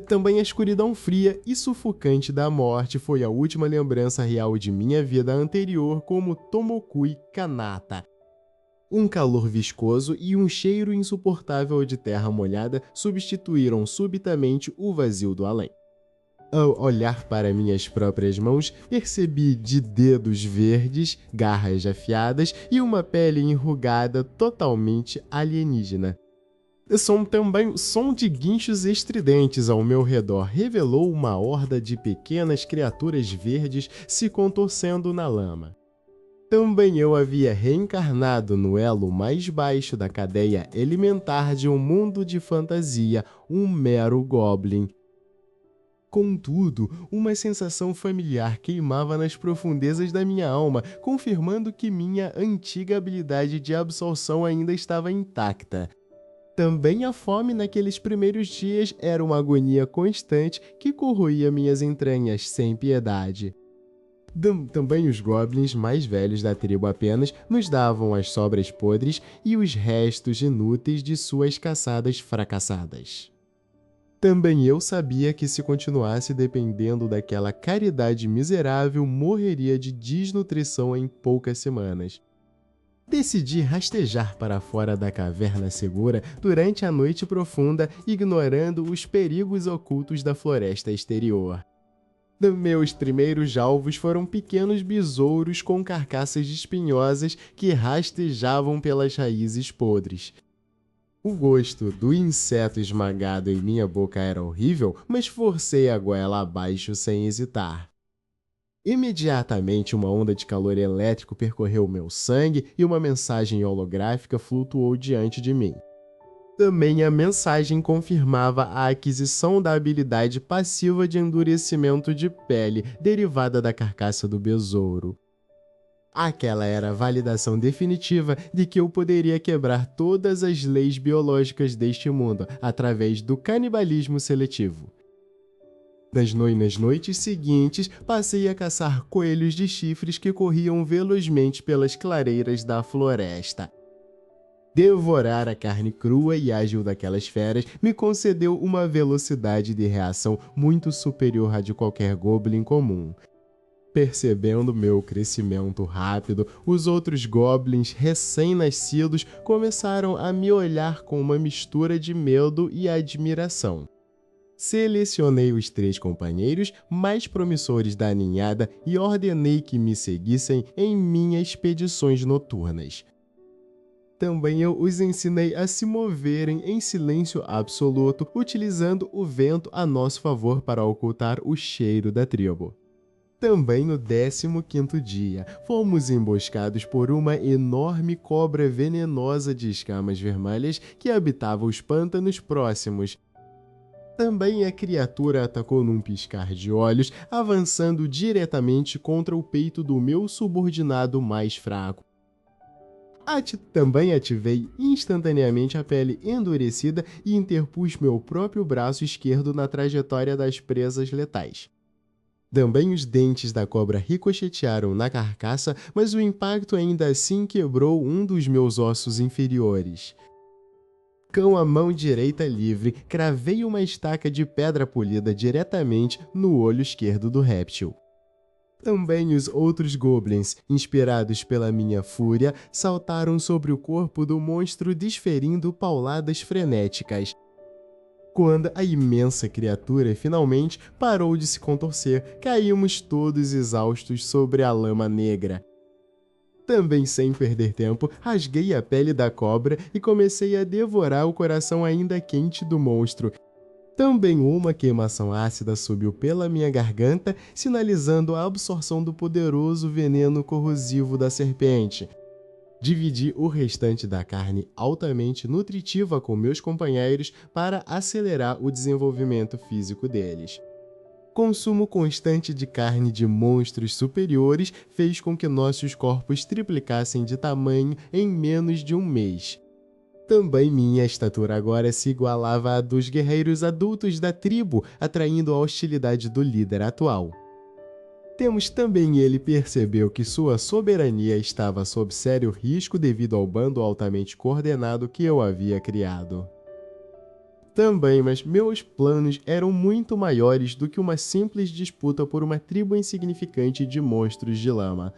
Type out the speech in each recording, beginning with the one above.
Também a escuridão fria e sufocante da morte foi a última lembrança real de minha vida anterior como Tomokui Kanata. Um calor viscoso e um cheiro insuportável de terra molhada substituíram subitamente o vazio do além. Ao olhar para minhas próprias mãos, percebi de dedos verdes, garras afiadas e uma pele enrugada totalmente alienígena. Som de guinchos estridentes ao meu redor revelou uma horda de pequenas criaturas verdes se contorcendo na lama. Também eu havia reencarnado no elo mais baixo da cadeia alimentar de um mundo de fantasia, um mero goblin. Contudo, uma sensação familiar queimava nas profundezas da minha alma, confirmando que minha antiga habilidade de absorção ainda estava intacta. Também a fome naqueles primeiros dias era uma agonia constante que corroía minhas entranhas sem piedade. Também os goblins mais velhos da tribo apenas nos davam as sobras podres e os restos inúteis de suas caçadas fracassadas. Também eu sabia que se continuasse dependendo daquela caridade miserável, morreria de desnutrição em poucas semanas. Decidi rastejar para fora da caverna segura durante a noite profunda, ignorando os perigos ocultos da floresta exterior. Meus primeiros alvos foram pequenos besouros com carcaças espinhosas que rastejavam pelas raízes podres. O gosto do inseto esmagado em minha boca era horrível, mas forcei a goela abaixo sem hesitar. Imediatamente uma onda de calor elétrico percorreu meu sangue e uma mensagem holográfica flutuou diante de mim. Também a mensagem confirmava a aquisição da habilidade passiva de endurecimento de pele, derivada da carcaça do besouro. Aquela era a validação definitiva de que eu poderia quebrar todas as leis biológicas deste mundo através do canibalismo seletivo. Nas noites seguintes, passei a caçar coelhos de chifres que corriam velozmente pelas clareiras da floresta. Devorar a carne crua e ágil daquelas feras me concedeu uma velocidade de reação muito superior à de qualquer goblin comum. Percebendo meu crescimento rápido, os outros goblins recém-nascidos começaram a me olhar com uma mistura de medo e admiração. Selecionei os 3 companheiros mais promissores da ninhada e ordenei que me seguissem em minhas expedições noturnas. Também eu os ensinei a se moverem em silêncio absoluto, utilizando o vento a nosso favor para ocultar o cheiro da tribo. Também no 15º dia, fomos emboscados por uma enorme cobra venenosa de escamas vermelhas que habitava os pântanos próximos. Também a criatura atacou num piscar de olhos, avançando diretamente contra o peito do meu subordinado mais fraco. Também ativei instantaneamente a pele endurecida e interpus meu próprio braço esquerdo na trajetória das presas letais. Também os dentes da cobra ricochetearam na carcaça, mas o impacto ainda assim quebrou um dos meus ossos inferiores. Com a mão direita livre, cravei uma estaca de pedra polida diretamente no olho esquerdo do réptil. Também os outros goblins, inspirados pela minha fúria, saltaram sobre o corpo do monstro desferindo pauladas frenéticas. Quando a imensa criatura finalmente parou de se contorcer, caímos todos exaustos sobre a lama negra. Também sem perder tempo, rasguei a pele da cobra e comecei a devorar o coração ainda quente do monstro. Também uma queimação ácida subiu pela minha garganta, sinalizando a absorção do poderoso veneno corrosivo da serpente. Dividi o restante da carne altamente nutritiva com meus companheiros para acelerar o desenvolvimento físico deles. Consumo constante de carne de monstros superiores fez com que nossos corpos triplicassem de tamanho em menos de um mês. Também minha estatura agora se igualava à dos guerreiros adultos da tribo, atraindo a hostilidade do líder atual. Também ele percebeu que sua soberania estava sob sério risco devido ao bando altamente coordenado que eu havia criado. Também, mas meus planos eram muito maiores do que uma simples disputa por uma tribo insignificante de monstros de lama.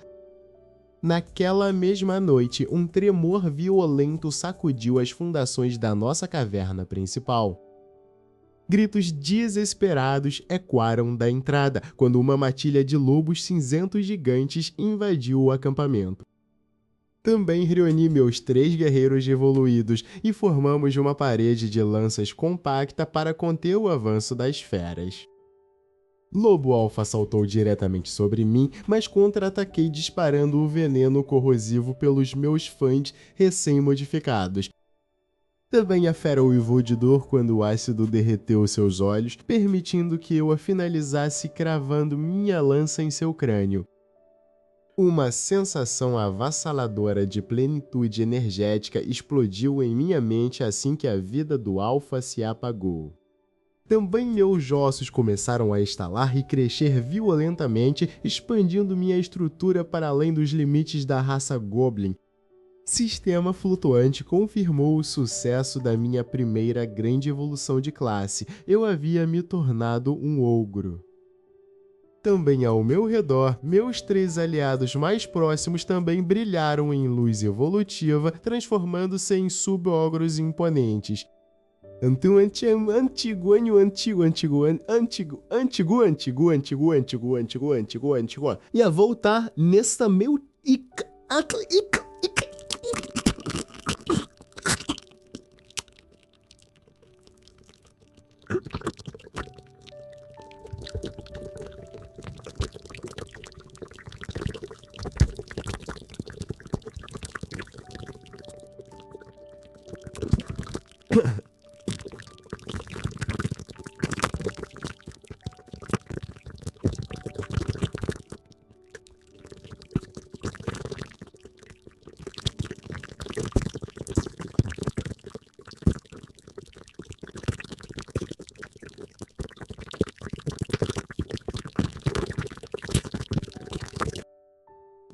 Naquela mesma noite, um tremor violento sacudiu as fundações da nossa caverna principal. Gritos desesperados ecoaram da entrada quando uma matilha de lobos cinzentos gigantes invadiu o acampamento. Também reuni meus 3 guerreiros evoluídos e formamos uma parede de lanças compacta para conter o avanço das feras. Lobo Alfa saltou diretamente sobre mim, mas contra-ataquei disparando o veneno corrosivo pelos meus fãs recém-modificados. Também a fera uivou de dor quando o ácido derreteu seus olhos, permitindo que eu a finalizasse cravando minha lança em seu crânio. Uma sensação avassaladora de plenitude energética explodiu em minha mente assim que a vida do Alfa se apagou. Também meus ossos começaram a estalar e crescer violentamente, expandindo minha estrutura para além dos limites da raça Goblin. Sistema Flutuante confirmou o sucesso da minha primeira grande evolução de classe. Eu havia me tornado um ogro. Também ao meu redor, meus 3 aliados mais próximos também brilharam em luz evolutiva, transformando-se em sub-ogros imponentes. Ia voltar nesta meu...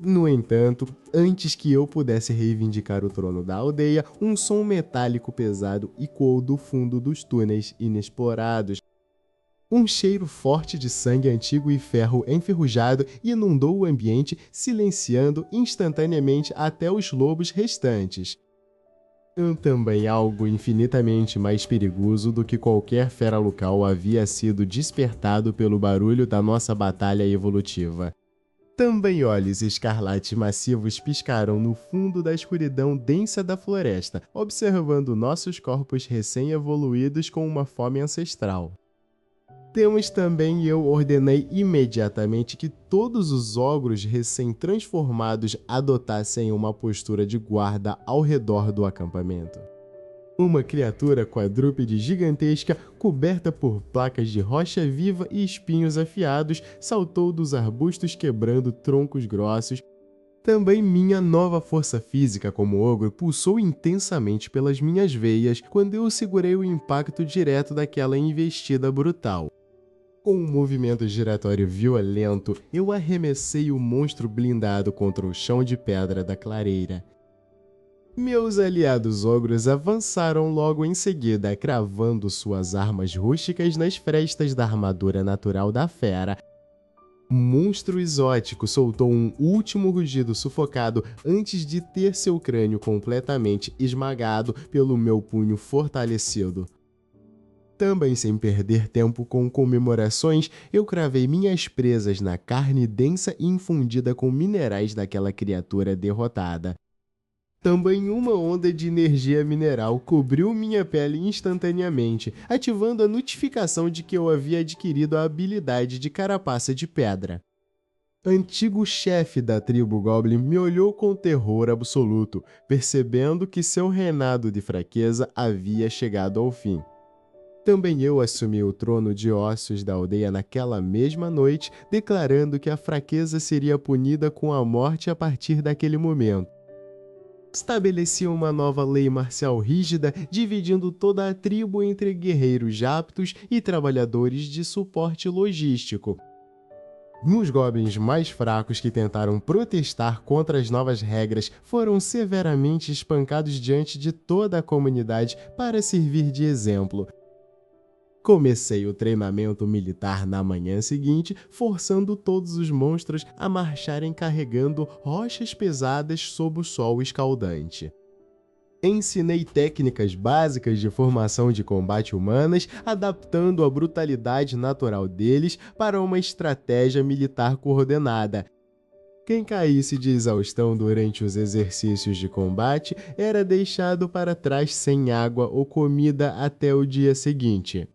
No entanto, antes que eu pudesse reivindicar o trono da aldeia, um som metálico pesado ecoou do fundo dos túneis inexplorados. Um cheiro forte de sangue antigo e ferro enferrujado inundou o ambiente, silenciando instantaneamente até os lobos restantes. Também algo infinitamente mais perigoso do que qualquer fera local havia sido despertado pelo barulho da nossa batalha evolutiva. Também olhos escarlates massivos piscaram no fundo da escuridão densa da floresta, observando nossos corpos recém-evoluídos com uma fome ancestral. Temos também eu ordenei imediatamente que todos os ogros recém-transformados adotassem uma postura de guarda ao redor do acampamento. Uma criatura quadrúpede gigantesca, coberta por placas de rocha viva e espinhos afiados, saltou dos arbustos quebrando troncos grossos. Também minha nova força física como ogro pulsou intensamente pelas minhas veias quando eu segurei o impacto direto daquela investida brutal. Com um movimento giratório violento, eu arremessei o monstro blindado contra o chão de pedra da clareira. Meus aliados ogros avançaram logo em seguida, cravando suas armas rústicas nas frestas da armadura natural da fera. O monstro exótico soltou um último rugido sufocado antes de ter seu crânio completamente esmagado pelo meu punho fortalecido. Também sem perder tempo com comemorações, eu cravei minhas presas na carne densa e infundida com minerais daquela criatura derrotada. Também uma onda de energia mineral cobriu minha pele instantaneamente, ativando a notificação de que eu havia adquirido a habilidade de carapaça de pedra. Antigo chefe da tribo Goblin me olhou com terror absoluto, percebendo que seu reinado de fraqueza havia chegado ao fim. Também eu assumi o trono de ossos da aldeia naquela mesma noite, declarando que a fraqueza seria punida com a morte a partir daquele momento. Estabeleci uma nova lei marcial rígida, dividindo toda a tribo entre guerreiros aptos e trabalhadores de suporte logístico. Os goblins mais fracos que tentaram protestar contra as novas regras foram severamente espancados diante de toda a comunidade para servir de exemplo. Comecei o treinamento militar na manhã seguinte, forçando todos os monstros a marcharem carregando rochas pesadas sob o sol escaldante. Ensinei técnicas básicas de formação de combate humanas, adaptando a brutalidade natural deles para uma estratégia militar coordenada. Quem caísse de exaustão durante os exercícios de combate era deixado para trás sem água ou comida até o dia seguinte.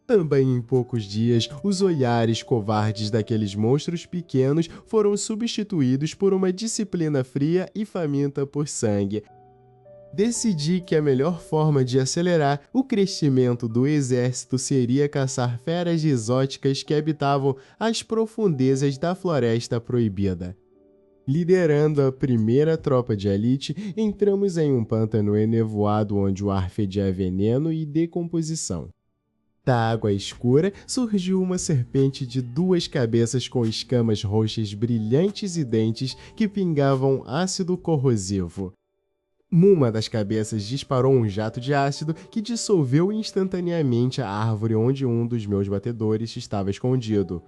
Também em poucos dias, os olhares covardes daqueles monstros pequenos foram substituídos por uma disciplina fria e faminta por sangue. Decidi que a melhor forma de acelerar o crescimento do exército seria caçar feras exóticas que habitavam as profundezas da Floresta Proibida. Liderando a primeira tropa de elite, entramos em um pântano enevoado onde o ar fedia veneno e decomposição. Da água escura surgiu uma serpente de 2 cabeças com escamas roxas brilhantes e dentes que pingavam ácido corrosivo. Uma das cabeças disparou um jato de ácido que dissolveu instantaneamente a árvore onde um dos meus batedores estava escondido.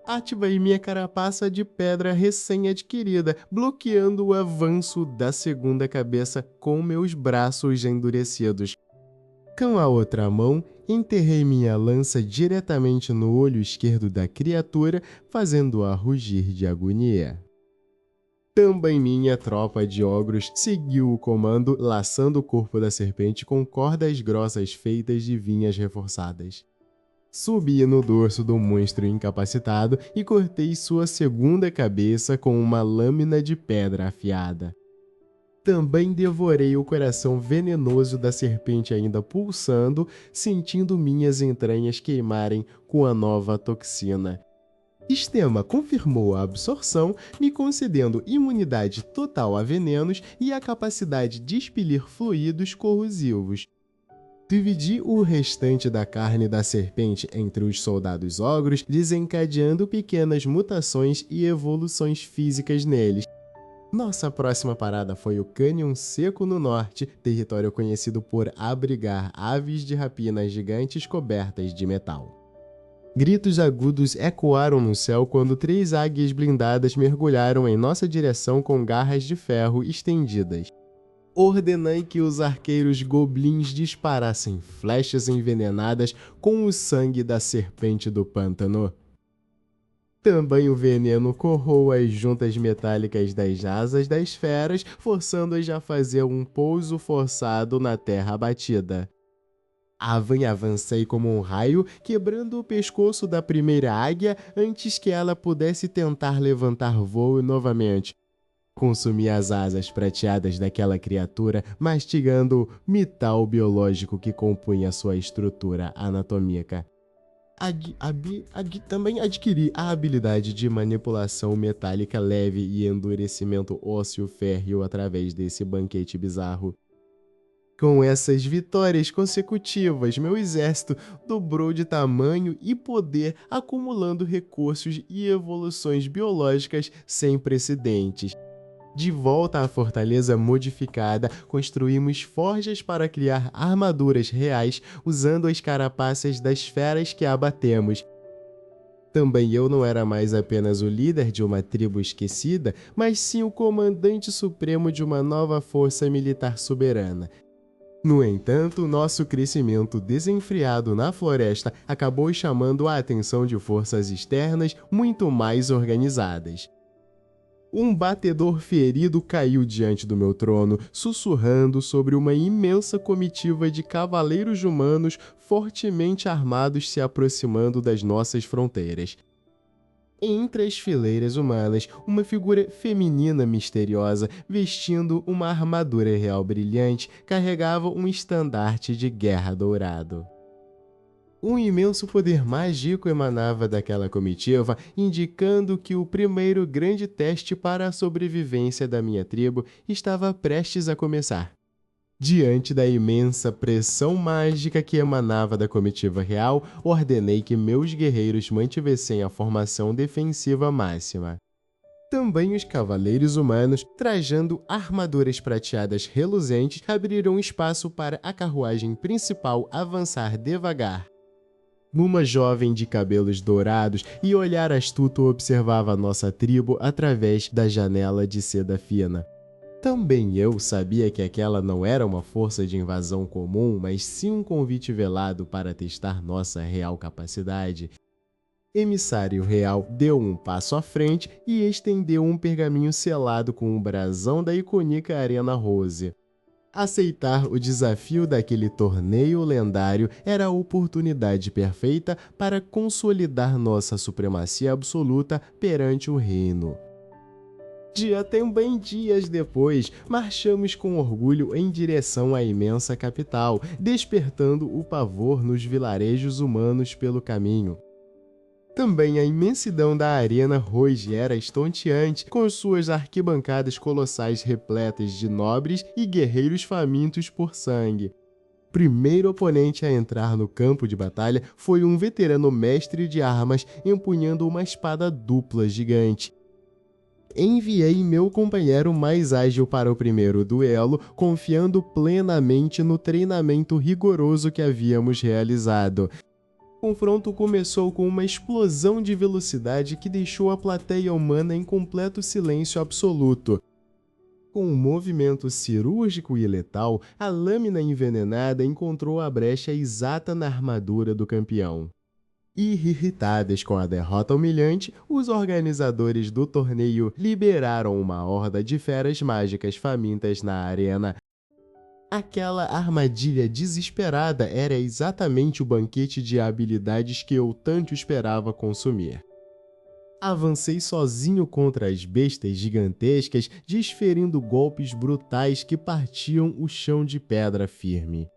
Ativei minha carapaça de pedra recém-adquirida, bloqueando o avanço da segunda cabeça com meus braços endurecidos. Com a outra mão, enterrei minha lança diretamente no olho esquerdo da criatura, fazendo-a rugir de agonia. Também minha tropa de ogros seguiu o comando, laçando o corpo da serpente com cordas grossas feitas de vinhas reforçadas. Subi no dorso do monstro incapacitado e cortei sua segunda cabeça com uma lâmina de pedra afiada. Também devorei o coração venenoso da serpente ainda pulsando, sentindo minhas entranhas queimarem com a nova toxina. Sistema confirmou a absorção, me concedendo imunidade total a venenos e a capacidade de expelir fluidos corrosivos. Dividi o restante da carne da serpente entre os soldados ogros, desencadeando pequenas mutações e evoluções físicas neles. Nossa próxima parada foi o Cânion Seco no norte, território conhecido por abrigar aves de rapina gigantes cobertas de metal. Gritos agudos ecoaram no céu quando 3 águias blindadas mergulharam em nossa direção com garras de ferro estendidas. Ordenei que os arqueiros goblins disparassem flechas envenenadas com o sangue da serpente do pântano. Também o veneno corroou as juntas metálicas das asas das feras, forçando-as a fazer um pouso forçado na terra abatida. Avancei como um raio, quebrando o pescoço da primeira águia antes que ela pudesse tentar levantar voo novamente. Consumi as asas prateadas daquela criatura, mastigando o metal biológico que compunha sua estrutura anatômica. Também adquiri a habilidade de manipulação metálica leve e endurecimento ósseo férreo através desse banquete bizarro. Com essas vitórias consecutivas, meu exército dobrou de tamanho e poder, acumulando recursos e evoluções biológicas sem precedentes. De volta à fortaleza modificada, construímos forjas para criar armaduras reais usando as carapaças das feras que abatemos. Também eu não era mais apenas o líder de uma tribo esquecida, mas sim o comandante supremo de uma nova força militar soberana. No entanto, nosso crescimento desenfreado na floresta acabou chamando a atenção de forças externas muito mais organizadas. Um batedor ferido caiu diante do meu trono, sussurrando sobre uma imensa comitiva de cavaleiros humanos fortemente armados se aproximando das nossas fronteiras. Entre as fileiras humanas, uma figura feminina misteriosa, vestindo uma armadura real brilhante, carregava um estandarte de guerra dourado. Um imenso poder mágico emanava daquela comitiva, indicando que o primeiro grande teste para a sobrevivência da minha tribo estava prestes a começar. Diante da imensa pressão mágica que emanava da comitiva real, ordenei que meus guerreiros mantivessem a formação defensiva máxima. Também os cavaleiros humanos, trajando armaduras prateadas reluzentes, abriram espaço para a carruagem principal avançar devagar. Uma jovem de cabelos dourados e olhar astuto observava nossa tribo através da janela de seda fina. Também eu sabia que aquela não era uma força de invasão comum, mas sim um convite velado para testar nossa real capacidade. Emissário real deu um passo à frente e estendeu um pergaminho selado com o brasão da icônica Arena Rose. Aceitar o desafio daquele torneio lendário era a oportunidade perfeita para consolidar nossa supremacia absoluta perante o reino. Também dias depois, marchamos com orgulho em direção à imensa capital, despertando o pavor nos vilarejos humanos pelo caminho. Também a imensidão da Arena Rose era estonteante, com suas arquibancadas colossais repletas de nobres e guerreiros famintos por sangue. O primeiro oponente a entrar no campo de batalha foi um veterano mestre de armas empunhando uma espada dupla gigante. Enviei meu companheiro mais ágil para o primeiro duelo, confiando plenamente no treinamento rigoroso que havíamos realizado. O confronto começou com uma explosão de velocidade que deixou a plateia humana em completo silêncio absoluto. Com um movimento cirúrgico e letal, a lâmina envenenada encontrou a brecha exata na armadura do campeão. Irritadas com a derrota humilhante, os organizadores do torneio liberaram uma horda de feras mágicas famintas na arena. Aquela armadilha desesperada era exatamente o banquete de habilidades que eu tanto esperava consumir. Avancei sozinho contra as bestas gigantescas, desferindo golpes brutais que partiam o chão de pedra firme.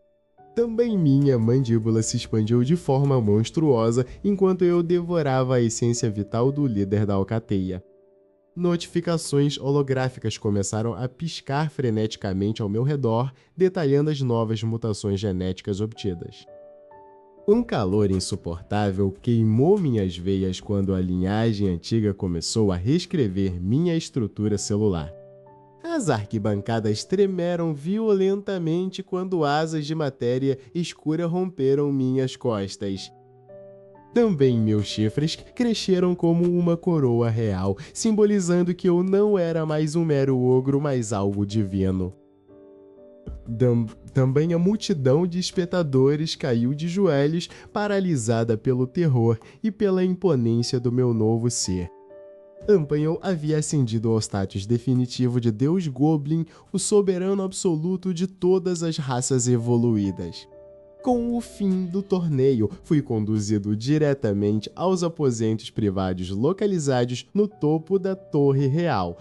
Também minha mandíbula se expandiu de forma monstruosa enquanto eu devorava a essência vital do líder da alcateia. Notificações holográficas começaram a piscar freneticamente ao meu redor, detalhando as novas mutações genéticas obtidas. Um calor insuportável queimou minhas veias quando a linhagem antiga começou a reescrever minha estrutura celular. As arquibancadas tremeram violentamente quando asas de matéria escura romperam minhas costas. Também meus chifres cresceram como uma coroa real, simbolizando que eu não era mais um mero ogro, mas algo divino. Também a multidão de espectadores caiu de joelhos, paralisada pelo terror e pela imponência do meu novo ser. Ampanhou havia ascendido ao status definitivo de Deus Goblin, o soberano absoluto de todas as raças evoluídas. Com o fim do torneio, fui conduzido diretamente aos aposentos privados localizados no topo da Torre Real.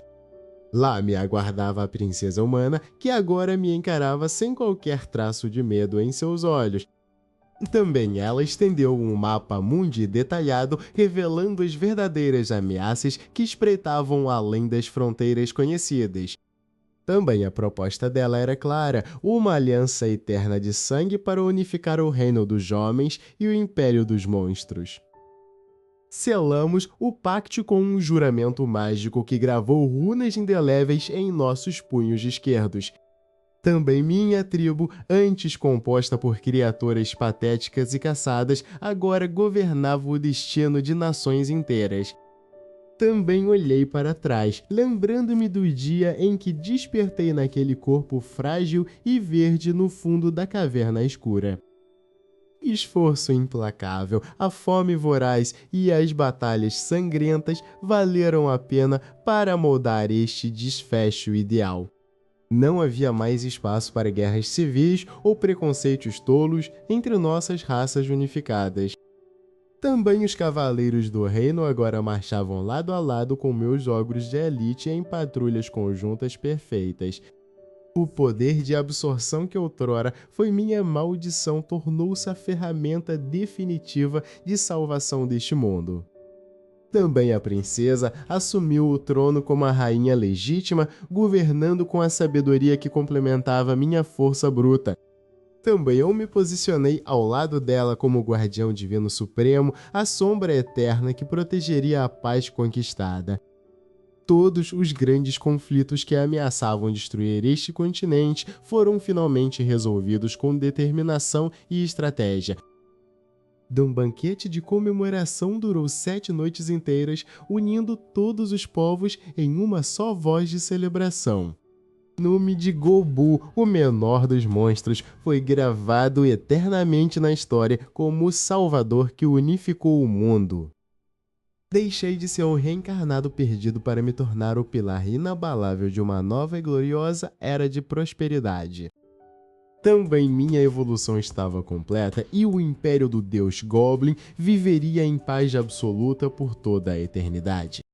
Lá me aguardava a princesa humana, que agora me encarava sem qualquer traço de medo em seus olhos. Também ela estendeu um mapa mundi detalhado, revelando as verdadeiras ameaças que espreitavam além das fronteiras conhecidas. Também a proposta dela era clara, uma aliança eterna de sangue para unificar o reino dos homens e o império dos monstros. Selamos o pacto com um juramento mágico que gravou runas indeléveis em nossos punhos esquerdos. Também minha tribo, antes composta por criaturas patéticas e caçadas, agora governava o destino de nações inteiras. Também olhei para trás, lembrando-me do dia em que despertei naquele corpo frágil e verde no fundo da caverna escura. Esforço implacável, a fome voraz e as batalhas sangrentas valeram a pena para moldar este desfecho ideal. Não havia mais espaço para guerras civis ou preconceitos tolos entre nossas raças unificadas. Também os cavaleiros do reino agora marchavam lado a lado com meus ogros de elite em patrulhas conjuntas perfeitas. O poder de absorção que outrora foi minha maldição tornou-se a ferramenta definitiva de salvação deste mundo. Também a princesa assumiu o trono como a rainha legítima, governando com a sabedoria que complementava minha força bruta. Também eu me posicionei ao lado dela como guardião divino supremo, a sombra eterna que protegeria a paz conquistada. Todos os grandes conflitos que ameaçavam destruir este continente foram finalmente resolvidos com determinação e estratégia. de um banquete de comemoração durou 7 noites inteiras, unindo todos os povos em uma só voz de celebração. O nome de Gobu, o menor dos monstros, foi gravado eternamente na história como o salvador que unificou o mundo. Deixei de ser um reencarnado perdido para me tornar o pilar inabalável de uma nova e gloriosa era de prosperidade. Também minha evolução estava completa e o império do deus Goblin viveria em paz absoluta por toda a eternidade.